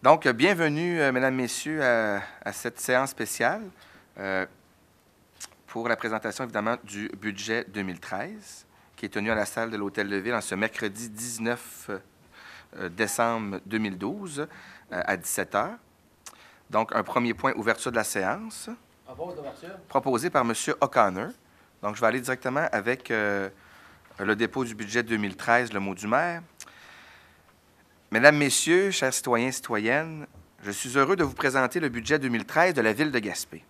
Donc, bienvenue, Mesdames, Messieurs, à cette séance spéciale pour la présentation, évidemment, du budget 2013, qui est tenu à la salle de l'Hôtel de Ville en ce mercredi 19 décembre 2012 à 17 h. Donc, un premier point, ouverture de la séance. Proposé par M. O'Connor. Donc, je vais aller directement avec le dépôt du budget 2013, le mot du maire. Mesdames, Messieurs, chers citoyens et citoyennes, je suis heureux de vous présenter le budget 2013 de la Ville de Gaspé.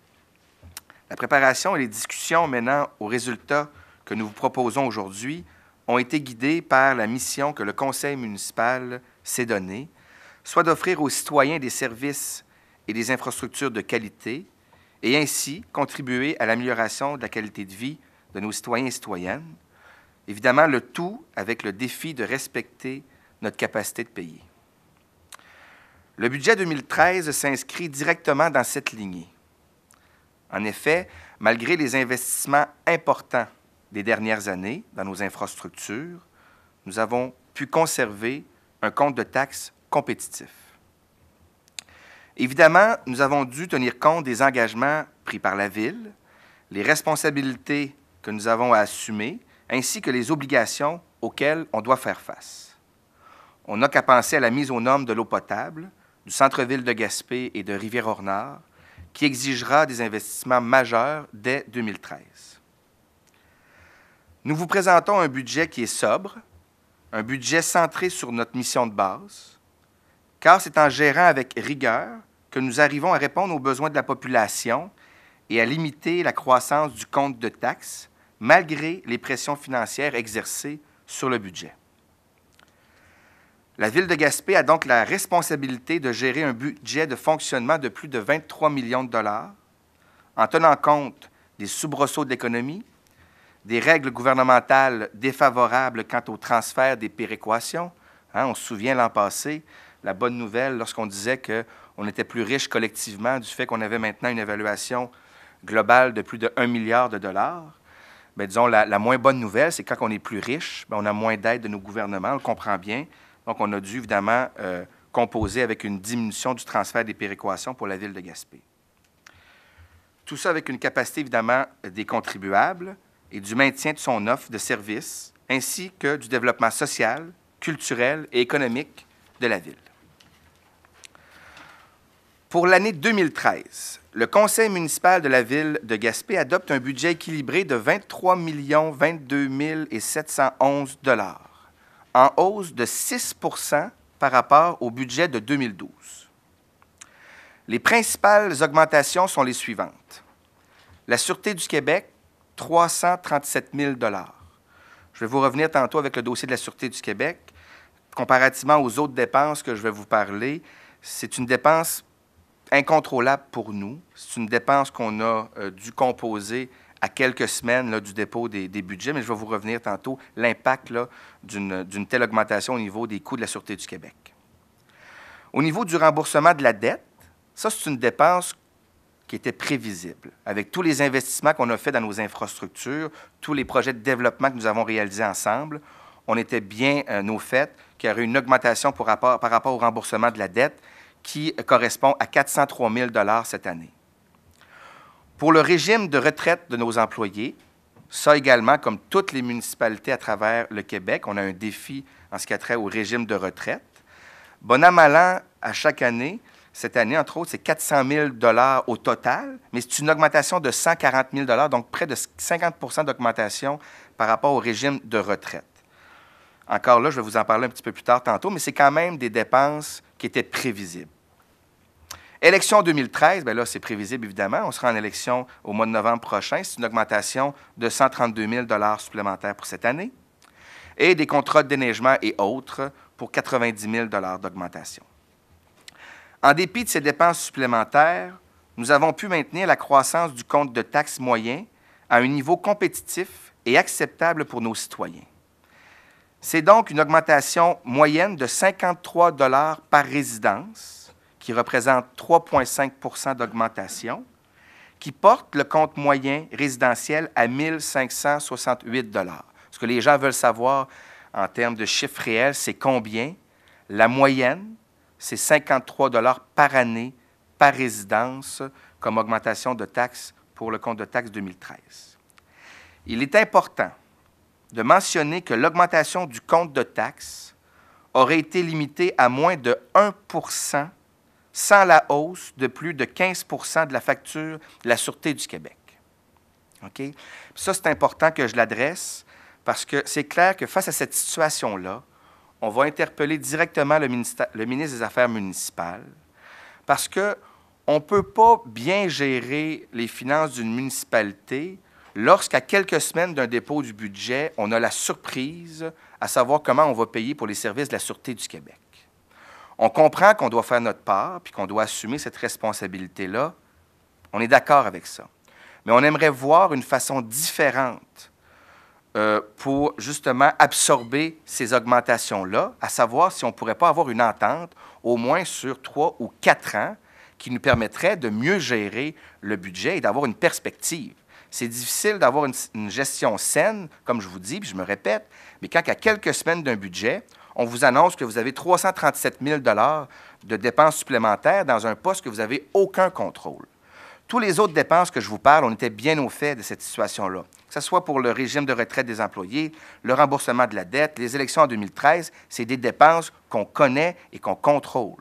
La préparation et les discussions menant aux résultats que nous vous proposons aujourd'hui ont été guidées par la mission que le Conseil municipal s'est donnée, soit d'offrir aux citoyens des services et des infrastructures de qualité et ainsi contribuer à l'amélioration de la qualité de vie de nos citoyens et citoyennes. Évidemment, le tout avec le défi de respecter notre capacité de payer. Le budget 2013 s'inscrit directement dans cette lignée. En effet, malgré les investissements importants des dernières années dans nos infrastructures, nous avons pu conserver un compte de taxes compétitif. Évidemment, nous avons dû tenir compte des engagements pris par la Ville, les responsabilités que nous avons à assumer, ainsi que les obligations auxquelles on doit faire face. On n'a qu'à penser à la mise aux normes de l'eau potable, du centre-ville de Gaspé et de Rivière-au-Nord, qui exigera des investissements majeurs dès 2013. Nous vous présentons un budget qui est sobre, un budget centré sur notre mission de base, car c'est en gérant avec rigueur que nous arrivons à répondre aux besoins de la population et à limiter la croissance du compte de taxes, malgré les pressions financières exercées sur le budget. La Ville de Gaspé a donc la responsabilité de gérer un budget de fonctionnement de plus de 23 millions de dollars, en tenant compte des soubresauts de l'économie, des règles gouvernementales défavorables quant au transfert des péréquations. On se souvient l'an passé, la bonne nouvelle lorsqu'on disait qu'on était plus riche collectivement du fait qu'on avait maintenant une évaluation globale de plus de 1 milliard de dollars. Bien, disons, la moins bonne nouvelle, c'est que quand on est plus riche, bien, on a moins d'aide de nos gouvernements, on le comprend bien. Donc, on a dû évidemment composer avec une diminution du transfert des péréquations pour la Ville de Gaspé. Tout ça avec une capacité, évidemment, des contribuables et du maintien de son offre de services, ainsi que du développement social, culturel et économique de la Ville. Pour l'année 2013, le Conseil municipal de la Ville de Gaspé adopte un budget équilibré de 23 022 711 $, en hausse de 6 % par rapport au budget de 2012. Les principales augmentations sont les suivantes. La Sûreté du Québec, 337 000 $. Je vais vous revenir tantôt avec le dossier de la Sûreté du Québec. Comparativement aux autres dépenses que je vais vous parler, c'est une dépense incontrôlable pour nous. C'est une dépense qu'on a dû composer à quelques semaines là, du dépôt des budgets, mais je vais vous revenir tantôt l'impact d'une telle augmentation au niveau des coûts de la Sûreté du Québec. Au niveau du remboursement de la dette, ça, c'est une dépense qui était prévisible. Avec tous les investissements qu'on a faits dans nos infrastructures, tous les projets de développement que nous avons réalisés ensemble, on était bien au fait qu'il y aurait une augmentation par rapport au remboursement de la dette qui correspond à 403 000 $ cette année. Pour le régime de retraite de nos employés, ça également, comme toutes les municipalités à travers le Québec, on a un défi en ce qui a trait au régime de retraite. Bon an, mal an, à chaque année, cette année, entre autres, c'est 400 000 $ au total, mais c'est une augmentation de 140 000 $, donc près de 50 % d'augmentation par rapport au régime de retraite. Encore là, je vais vous en parler un petit peu plus tard tantôt, mais c'est quand même des dépenses qui étaient prévisibles. Élection 2013, bien là, c'est prévisible, évidemment. On sera en élection au mois de novembre prochain. C'est une augmentation de 132 000 $ supplémentaires pour cette année. Et des contrats de déneigement et autres pour 90 000 $ d'augmentation. En dépit de ces dépenses supplémentaires, nous avons pu maintenir la croissance du compte de taxes moyen à un niveau compétitif et acceptable pour nos citoyens. C'est donc une augmentation moyenne de 53 $ par résidence, qui représente 3,5 % d'augmentation, qui porte le compte moyen résidentiel à 1 568 $. Ce que les gens veulent savoir en termes de chiffres réels, c'est combien la moyenne c'est 53 $ par année par résidence comme augmentation de taxes pour le compte de taxes 2013. Il est important de mentionner que l'augmentation du compte de taxes aurait été limitée à moins de 1 % sans la hausse de plus de 15 % de la facture de la Sûreté du Québec. OK? Ça, c'est important que je l'adresse parce que c'est clair que face à cette situation-là, on va interpeller directement le ministre des Affaires municipales parce qu'on ne peut pas bien gérer les finances d'une municipalité lorsqu'à quelques semaines d'un dépôt du budget, on a la surprise à savoir comment on va payer pour les services de la Sûreté du Québec. On comprend qu'on doit faire notre part puis qu'on doit assumer cette responsabilité-là. On est d'accord avec ça. Mais on aimerait voir une façon différente pour justement absorber ces augmentations-là, à savoir si on ne pourrait pas avoir une entente au moins sur 3 ou 4 ans qui nous permettrait de mieux gérer le budget et d'avoir une perspective. C'est difficile d'avoir une gestion saine, comme je vous dis, puis je me répète, mais quand à quelques semaines d'un budget, on vous annonce que vous avez 337 000 $ de dépenses supplémentaires dans un poste que vous n'avez aucun contrôle. Tous les autres dépenses que je vous parle, on était bien au fait de cette situation-là. Que ce soit pour le régime de retraite des employés, le remboursement de la dette, les élections en 2013, c'est des dépenses qu'on connaît et qu'on contrôle.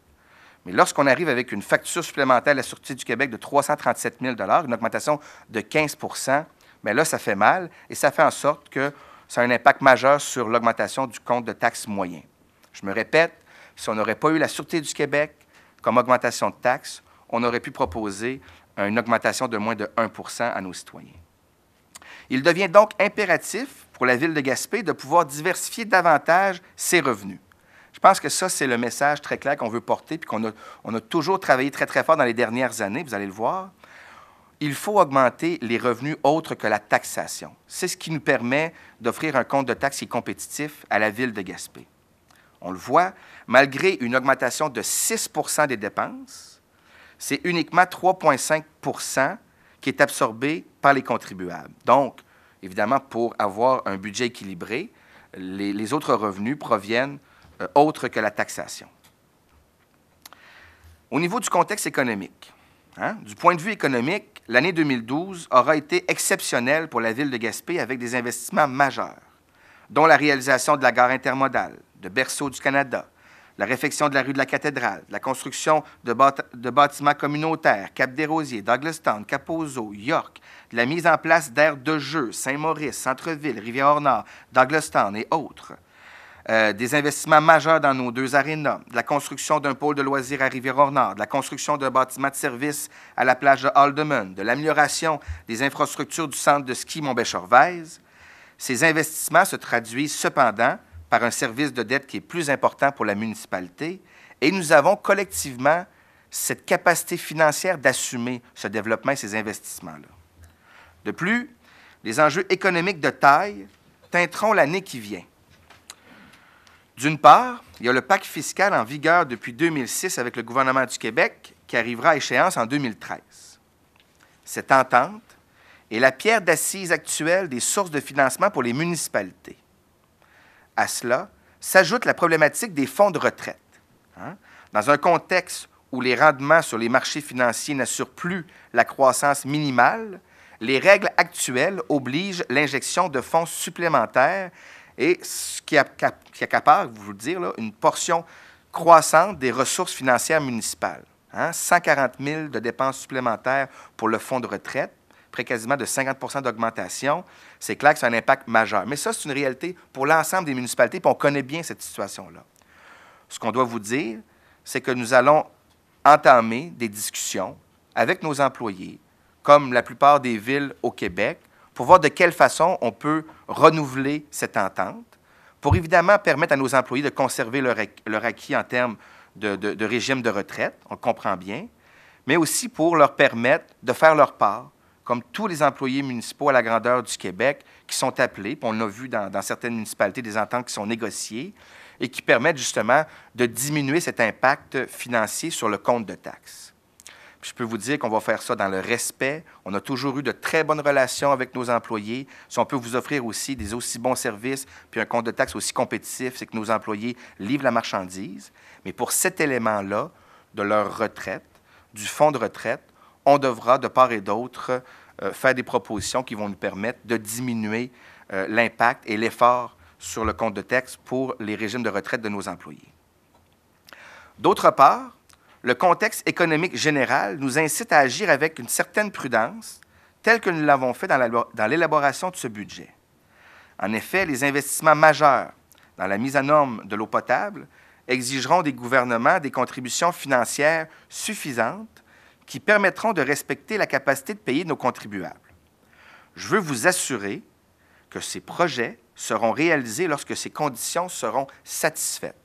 Mais lorsqu'on arrive avec une facture supplémentaire à la Sûreté du Québec de 337 000 $, une augmentation de 15 %, bien là, ça fait mal et ça fait en sorte que ça a un impact majeur sur l'augmentation du compte de taxes moyen. Je me répète, si on n'aurait pas eu la Sûreté du Québec comme augmentation de taxes, on aurait pu proposer une augmentation de moins de 1 % à nos citoyens. Il devient donc impératif pour la Ville de Gaspé de pouvoir diversifier davantage ses revenus. Je pense que ça, c'est le message très clair qu'on veut porter puis qu'on a toujours travaillé très, très fort dans les dernières années, vous allez le voir. Il faut augmenter les revenus autres que la taxation. C'est ce qui nous permet d'offrir un compte de taxes qui est compétitif à la Ville de Gaspé. On le voit, malgré une augmentation de 6 % des dépenses, c'est uniquement 3,5 % qui est absorbé par les contribuables. Donc, évidemment, pour avoir un budget équilibré, les autres revenus proviennent autres que la taxation. Au niveau du contexte économique, du point de vue économique, l'année 2012 aura été exceptionnelle pour la Ville de Gaspé avec des investissements majeurs, dont la réalisation de la gare intermodale, de Berceau du Canada, la réfection de la rue de la Cathédrale, la construction de bâtiments communautaires, Cap-des-Rosiers, Douglastown, Kaposo, York, de la mise en place d'aires de jeu, Saint-Maurice, Centre-Ville, Rivière-Nord, Douglastown et autres. Des investissements majeurs dans nos 2 arénas, de la construction d'un pôle de loisirs à Rivière-Nord, de la construction d'un bâtiment de service à la plage de Haldimand, de l'amélioration des infrastructures du centre de ski Mont-Béchervaise. Ces investissements se traduisent cependant par un service de dette qui est plus important pour la municipalité et nous avons collectivement cette capacité financière d'assumer ce développement et ces investissements-là. De plus, les enjeux économiques de taille teinteront l'année qui vient. D'une part, il y a le pacte fiscal en vigueur depuis 2006 avec le gouvernement du Québec qui arrivera à échéance en 2013. Cette entente est la pierre d'assise actuelle des sources de financement pour les municipalités. À cela s'ajoute la problématique des fonds de retraite. Dans un contexte où les rendements sur les marchés financiers n'assurent plus la croissance minimale, les règles actuelles obligent l'injection de fonds supplémentaires et ce qui accapare, vous le dire, là, une portion croissante des ressources financières municipales. 140 000 de dépenses supplémentaires pour le fonds de retraite, près quasiment de 50 % d'augmentation. C'est clair que c'est un impact majeur. Mais ça, c'est une réalité pour l'ensemble des municipalités, puis on connaît bien cette situation-là. Ce qu'on doit vous dire, c'est que nous allons entamer des discussions avec nos employés, comme la plupart des villes au Québec, pour voir de quelle façon on peut renouveler cette entente, pour évidemment permettre à nos employés de conserver leur acquis en termes de régime de retraite, on le comprend bien, mais aussi pour leur permettre de faire leur part, comme tous les employés municipaux à la grandeur du Québec qui sont appelés, puis on a vu dans certaines municipalités des ententes qui sont négociées et qui permettent justement de diminuer cet impact financier sur le compte de taxes. Puis je peux vous dire qu'on va faire ça dans le respect. On a toujours eu de très bonnes relations avec nos employés. Si on peut vous offrir aussi des aussi bons services, puis un compte de taxes aussi compétitif, c'est que nos employés livrent la marchandise. Mais pour cet élément-là, de leur retraite, du fonds de retraite, on devra, de part et d'autre, faire des propositions qui vont nous permettre de diminuer l'impact et l'effort sur le compte de taxes pour les régimes de retraite de nos employés. D'autre part, le contexte économique général nous incite à agir avec une certaine prudence, tel que nous l'avons fait dans l'élaboration de ce budget. En effet, les investissements majeurs dans la mise à norme de l'eau potable exigeront des gouvernements des contributions financières suffisantes qui permettront de respecter la capacité de payer nos contribuables. Je veux vous assurer que ces projets seront réalisés lorsque ces conditions seront satisfaites.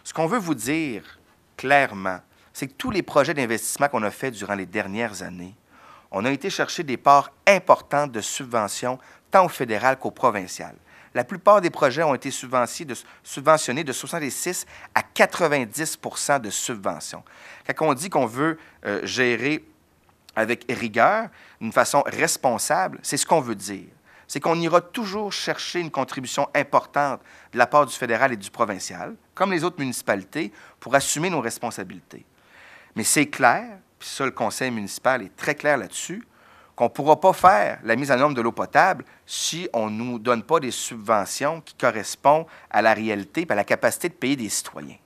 Ce qu'on veut vous dire clairement, c'est que tous les projets d'investissement qu'on a faits durant les dernières années, on a été chercher des parts importantes de subventions, tant au fédéral qu'au provincial. La plupart des projets ont été subventionnés de 66 à 90 % de subventions. Quand on dit qu'on veut gérer avec rigueur, d'une façon responsable, c'est ce qu'on veut dire. C'est qu'on ira toujours chercher une contribution importante de la part du fédéral et du provincial, comme les autres municipalités, pour assumer nos responsabilités. Mais c'est clair, puis ça, le conseil municipal est très clair là-dessus, qu'on ne pourra pas faire la mise en norme de l'eau potable si on ne nous donne pas des subventions qui correspondent à la réalité et à la capacité de payer des citoyens.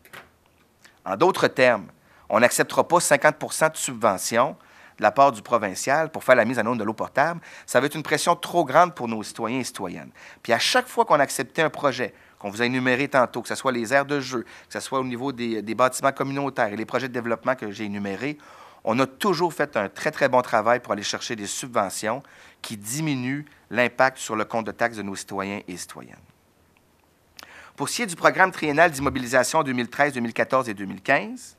En d'autres termes, on n'acceptera pas 50 % de subventions de la part du provincial pour faire la mise en norme de l'eau potable. Ça va être une pression trop grande pour nos citoyens et citoyennes. Puis à chaque fois qu'on acceptait un projet, qu'on vous a énuméré tantôt, que ce soit les aires de jeu, que ce soit au niveau des bâtiments communautaires et les projets de développement que j'ai énumérés, on a toujours fait un très, très bon travail pour aller chercher des subventions qui diminuent l'impact sur le compte de taxes de nos citoyens et citoyennes. Pour ce qui est du programme triennal d'immobilisation 2013, 2014 et 2015,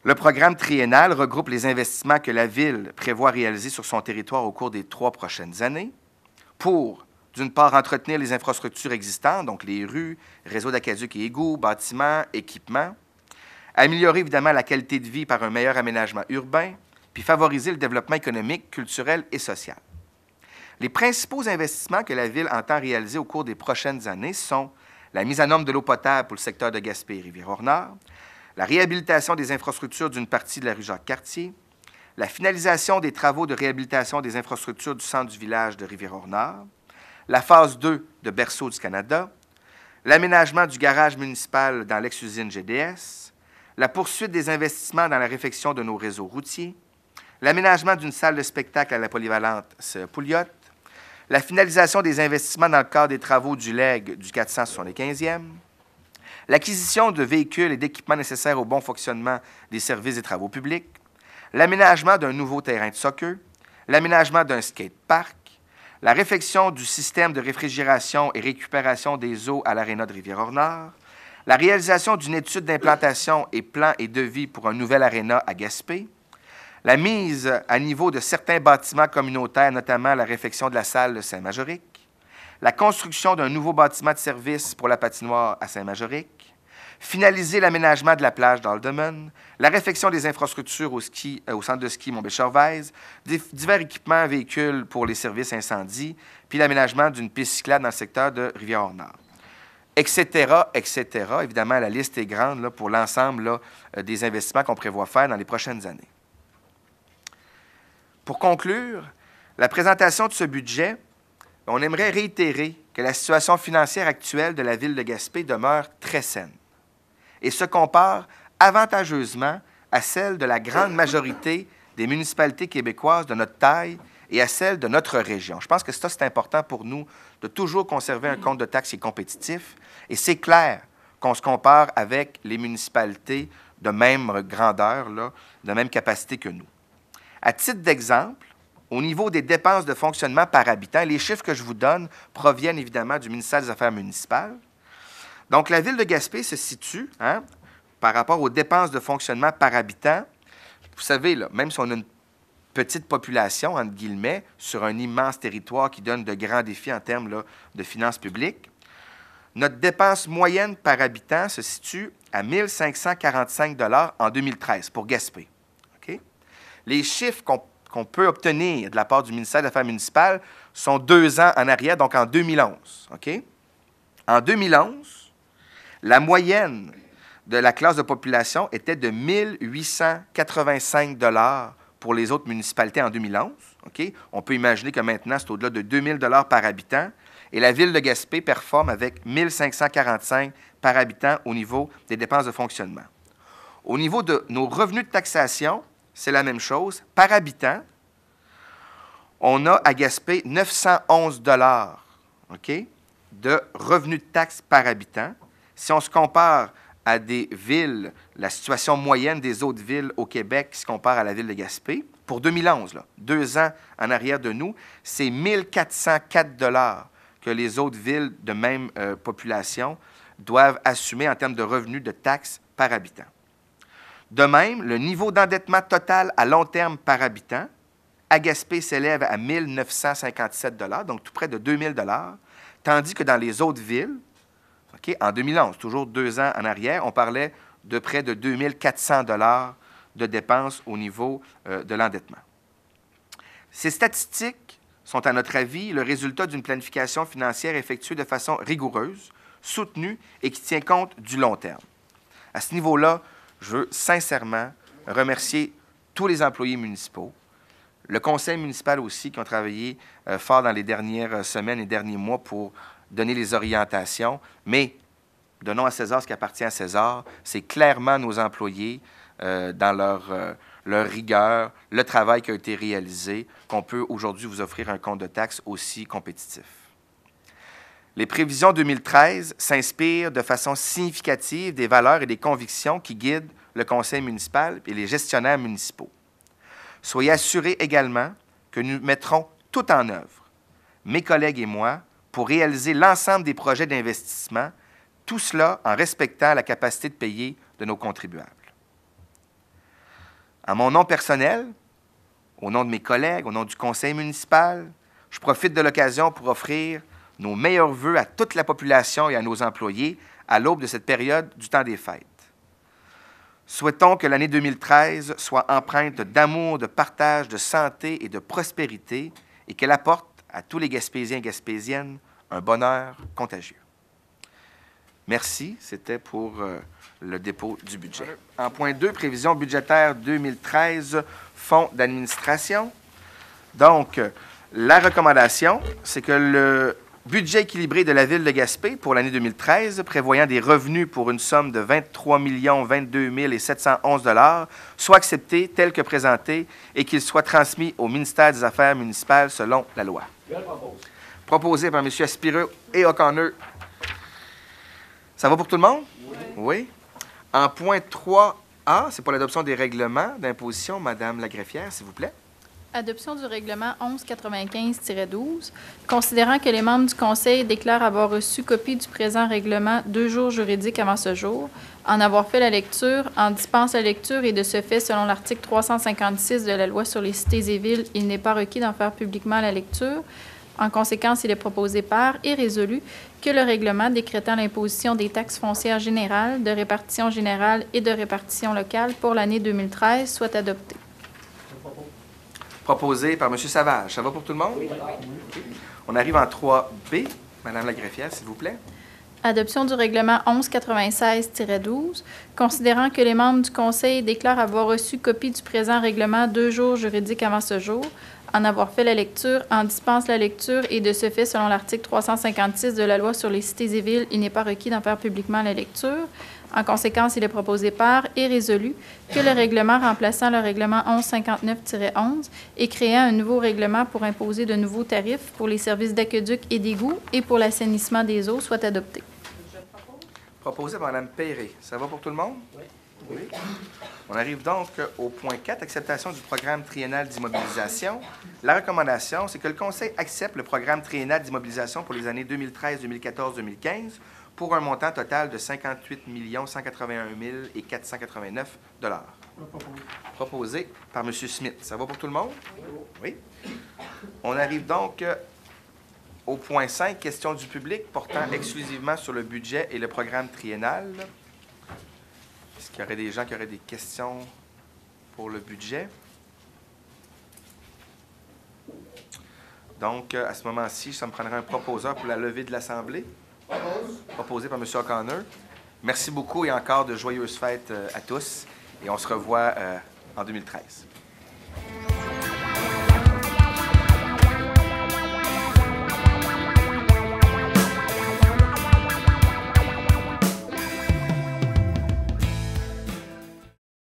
le programme triennal regroupe les investissements que la Ville prévoit réaliser sur son territoire au cours des 3 prochaines années pour, d'une part, entretenir les infrastructures existantes, donc les rues, réseaux d'aqueducs et égouts, bâtiments, équipements, améliorer évidemment la qualité de vie par un meilleur aménagement urbain, puis favoriser le développement économique, culturel et social. Les principaux investissements que la Ville entend réaliser au cours des prochaines années sont la mise en norme de l'eau potable pour le secteur de Gaspé et Rivière-au-Nord, la réhabilitation des infrastructures d'une partie de la rue Jacques-Cartier, la finalisation des travaux de réhabilitation des infrastructures du centre du village de Rivière-au-Nord, la phase 2 de Berceau du Canada, l'aménagement du garage municipal dans l'ex-usine GDS, la poursuite des investissements dans la réfection de nos réseaux routiers, l'aménagement d'une salle de spectacle à la polyvalente Pouliot, la finalisation des investissements dans le cadre des travaux du LEG du 475e, l'acquisition de véhicules et d'équipements nécessaires au bon fonctionnement des services et travaux publics, l'aménagement d'un nouveau terrain de soccer, l'aménagement d'un skatepark, la réfection du système de réfrigération et récupération des eaux à l'aréna de Rivière-au-Nord, la réalisation d'une étude d'implantation et plan et devis pour un nouvel aréna à Gaspé, la mise à niveau de certains bâtiments communautaires, notamment la réfection de la salle de Saint-Majoric, la construction d'un nouveau bâtiment de service pour la patinoire à Saint-Majoric, finaliser l'aménagement de la plage d'Alderman, la réfection des infrastructures au centre de ski Mont-Béchervaise, divers équipements véhicules pour les services incendies, puis l'aménagement d'une piste cyclable dans le secteur de Rivière-au-Nord, etc., etc. Évidemment, la liste est grande là, pour l'ensemble des investissements qu'on prévoit faire dans les prochaines années. Pour conclure, la présentation de ce budget, on aimerait réitérer que la situation financière actuelle de la Ville de Gaspé demeure très saine et se compare avantageusement à celle de la grande majorité des municipalités québécoises de notre taille et à celle de notre région. Je pense que ça, c'est important pour nous de toujours conserver un compte de taxes qui est compétitif. Et c'est clair qu'on se compare avec les municipalités de même grandeur, là, de même capacité que nous. À titre d'exemple, au niveau des dépenses de fonctionnement par habitant, les chiffres que je vous donne proviennent évidemment du ministère des Affaires municipales. Donc, la Ville de Gaspé se situe, par rapport aux dépenses de fonctionnement par habitant. Vous savez, là, même si on a une petite population, entre guillemets, sur un immense territoire qui donne de grands défis en termes là, de finances publiques, notre dépense moyenne par habitant se situe à 1 545 $ en 2013 pour Gaspé. Okay? Les chiffres qu'on peut obtenir de la part du ministère des Affaires municipales sont 2 ans en arrière, donc en 2011. OK? En 2011, la moyenne de la classe de population était de 1 885 $ pour les autres municipalités en 2011. OK? On peut imaginer que maintenant, c'est au-delà de 2 000 $ par habitant. Et la ville de Gaspé performe avec 1 545 par habitant au niveau des dépenses de fonctionnement. Au niveau de nos revenus de taxation, c'est la même chose. Par habitant, on a à Gaspé 911 $ OK, de revenus de taxes par habitant. Si on se compare à des villes, la situation moyenne des autres villes au Québec qui se compare à la ville de Gaspé, pour 2011, là, 2 ans en arrière de nous, c'est 1 404 $ que les autres villes de même population doivent assumer en termes de revenus de taxes par habitant. De même, le niveau d'endettement total à long terme par habitant à Gaspé s'élève à 1 957 $, donc tout près de 2 000 $, tandis que dans les autres villes, OK, en 2011, toujours 2 ans en arrière, on parlait de près de 2 400 $ de dépenses au niveau de l'endettement. Ces statistiques sont, à notre avis, le résultat d'une planification financière effectuée de façon rigoureuse, soutenue et qui tient compte du long terme. À ce niveau-là, je veux sincèrement remercier tous les employés municipaux, le conseil municipal aussi, qui ont travaillé fort dans les dernières semaines et derniers mois pour donner les orientations, mais donnons à César ce qui appartient à César. C'est clairement nos employés, dans leur rigueur, le travail qui a été réalisé, qu'on peut aujourd'hui vous offrir un compte de taxes aussi compétitif. Les prévisions 2013 s'inspirent de façon significative des valeurs et des convictions qui guident le conseil municipal et les gestionnaires municipaux. Soyez assurés également que nous mettrons tout en œuvre, mes collègues et moi, pour réaliser l'ensemble des projets d'investissement, tout cela en respectant la capacité de payer de nos contribuables. En mon nom personnel, au nom de mes collègues, au nom du conseil municipal, je profite de l'occasion pour offrir nos meilleurs vœux à toute la population et à nos employés à l'aube de cette période du temps des fêtes. Souhaitons que l'année 2013 soit empreinte d'amour, de partage, de santé et de prospérité et qu'elle apporte à tous les Gaspésiens et Gaspésiennes un bonheur contagieux. Merci. C'était pour le dépôt du budget. En point 2, prévision budgétaire 2013, fonds d'administration. Donc, la recommandation, c'est que le budget équilibré de la Ville de Gaspé pour l'année 2013, prévoyant des revenus pour une somme de 23 022 711 $, soit accepté tel que présenté et qu'il soit transmis au ministère des Affaires municipales selon la loi. Proposé par M. Aspireux et O'Connor. Ça va pour tout le monde? Oui. Oui. En point 3A, c'est pour l'adoption des règlements d'imposition. Madame la greffière, s'il vous plaît. Adoption du règlement 1195-12. Considérant que les membres du Conseil déclarent avoir reçu copie du présent règlement 2 jours juridiques avant ce jour, en avoir fait la lecture, en dispense la lecture et de ce fait, selon l'article 356 de la Loi sur les cités et villes, il n'est pas requis d'en faire publiquement la lecture. En conséquence, il est proposé par et résolu que le règlement décrétant l'imposition des taxes foncières générales, de répartition générale et de répartition locale pour l'année 2013 soit adopté. Proposé par M. Savage. Ça va pour tout le monde? Oui. On arrive en 3B. Madame la greffière, s'il vous plaît. Adoption du règlement 1196-12. Considérant que les membres du Conseil déclarent avoir reçu copie du présent règlement 2 jours juridiques avant ce jour, en avoir fait la lecture, en dispense la lecture et de ce fait, selon l'article 356 de la Loi sur les cités et villes, il n'est pas requis d'en faire publiquement la lecture. En conséquence, il est proposé par et résolu que le règlement remplaçant le règlement 1159-11 et créant un nouveau règlement pour imposer de nouveaux tarifs pour les services d'aqueduc et d'égouts et pour l'assainissement des eaux soit adopté. Proposé par Mme Perret. Ça va pour tout le monde? Oui. Oui. On arrive donc au point 4, acceptation du programme triennal d'immobilisation. La recommandation, c'est que le Conseil accepte le programme triennal d'immobilisation pour les années 2013, 2014, 2015 pour un montant total de 58 181 489 $. Proposé par M. Smith. Ça va pour tout le monde? Oui. On arrive donc au point 5, questions du public portant exclusivement sur le budget et le programme triennal. Est-ce qu'il y aurait des gens qui auraient des questions pour le budget? Donc, à ce moment-ci, ça me prendrait un proposeur pour la levée de l'Assemblée. Proposé par M. O'Connor. Merci beaucoup et encore de joyeuses fêtes à tous. Et on se revoit en 2013.